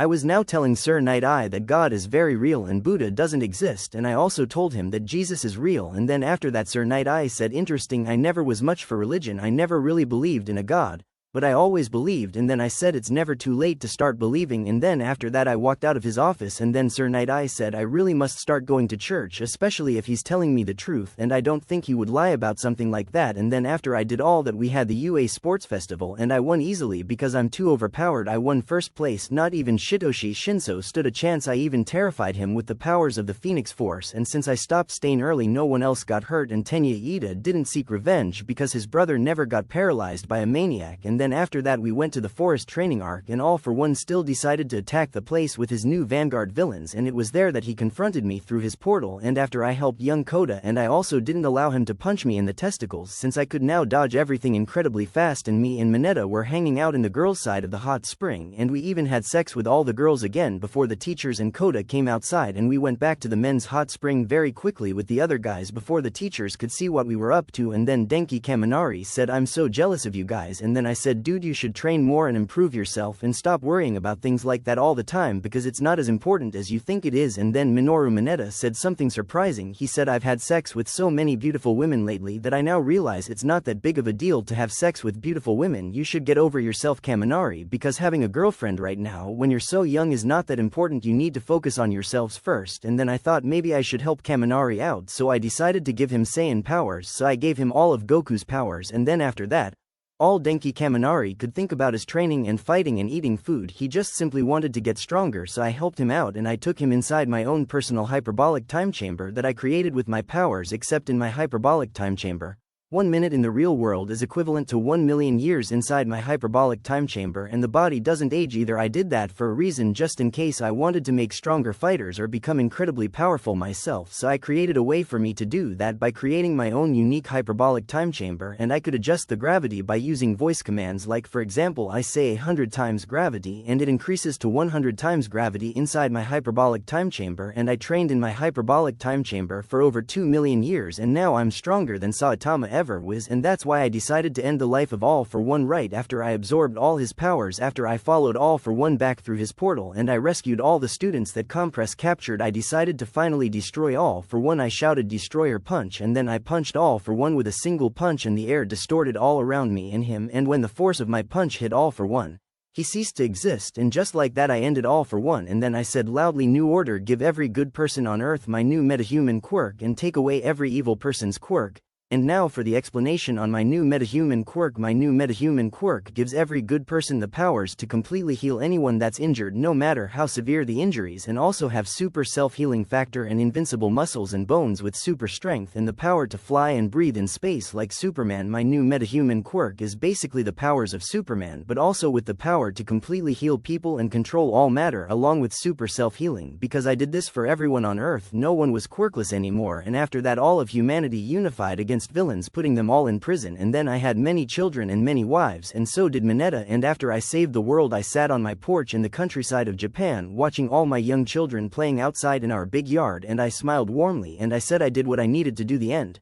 I was now telling Sir Night Eye that God is very real and Buddha doesn't exist, and I also told him that Jesus is real, and then after that Sir Night Eye said, interesting, I never was much for religion, I never really believed in a God, but I always believed, and then I said it's never too late to start believing, and then after that I walked out of his office, and then Sir Night Eye said I really must start going to church, especially if he's telling me the truth, and I don't think he would lie about something like that. And then after I did all that, we had the UA Sports Festival, and I won easily because I'm too overpowered. I won first place, not even Shitoshi Shinso stood a chance. I even terrified him with the powers of the Phoenix Force, and since I stopped staying early no one else got hurt, and Tenya Ida didn't seek revenge because his brother never got paralyzed by a maniac. And then after that we went to the forest training arc, and All For One still decided to attack the place with his new vanguard villains, and it was there that he confronted me through his portal, and after I helped young Koda, and I also didn't allow him to punch me in the testicles since I could now dodge everything incredibly fast, and me and Mineta were hanging out in the girls' side of the hot spring, and we even had sex with all the girls again before the teachers and Koda came outside, and we went back to the men's hot spring very quickly with the other guys before the teachers could see what we were up to. And then Denki Kaminari said, I'm so jealous of you guys, and then I said, dude, you should train more and improve yourself and stop worrying about things like that all the time because it's not as important as you think it is. And then Minoru Mineta said something surprising. He said, I've had sex with so many beautiful women lately that I now realize it's not that big of a deal to have sex with beautiful women. You should get over yourself, Kaminari, because having a girlfriend right now when you're so young is not that important. You need to focus on yourselves first. And then I thought maybe I should help Kaminari out, so I decided to give him Saiyan powers, so I gave him all of Goku's powers, and then after that, all Denki Kaminari could think about is training and fighting and eating food. He just simply wanted to get stronger, so I helped him out and I took him inside my own personal hyperbolic time chamber that I created with my powers. Except in my hyperbolic time chamber, 1 minute in the real world is equivalent to 1 million years inside my hyperbolic time chamber, and the body doesn't age either. I did that for a reason, just in case I wanted to make stronger fighters or become incredibly powerful myself, so I created a way for me to do that by creating my own unique hyperbolic time chamber, and I could adjust the gravity by using voice commands, like for example I say 100 times gravity and it increases to 100 times gravity inside my hyperbolic time chamber. And I trained in my hyperbolic time chamber for over 2 million years, and now I'm stronger than Saitama ever was, and that's why I decided to end the life of All For One right after I absorbed all his powers. After I followed All For One back through his portal and I rescued all the students that Compress captured, I decided to finally destroy All For One. I shouted destroyer punch, and then I punched All For One with a single punch, and the air distorted all around me and him, and when the force of my punch hit All For One, he ceased to exist, and just like that I ended All For One. And then I said loudly, new order, give every good person on earth my new metahuman quirk and take away every evil person's quirk. And now for the explanation on my new metahuman quirk. My new metahuman quirk gives every good person the powers to completely heal anyone that's injured, no matter how severe the injuries, and also have super self-healing factor and invincible muscles and bones with super strength and the power to fly and breathe in space like Superman. My new metahuman quirk is basically the powers of Superman, but also with the power to completely heal people and control all matter along with super self-healing. Because I did this for everyone on Earth, no one was quirkless anymore, and after that all of humanity unified against villains, putting them all in prison. And then I had many children and many wives, and so did Mineta. And after I saved the world, I sat on my porch in the countryside of Japan watching all my young children playing outside in our big yard, and I smiled warmly and I said I did what I needed to do. The end.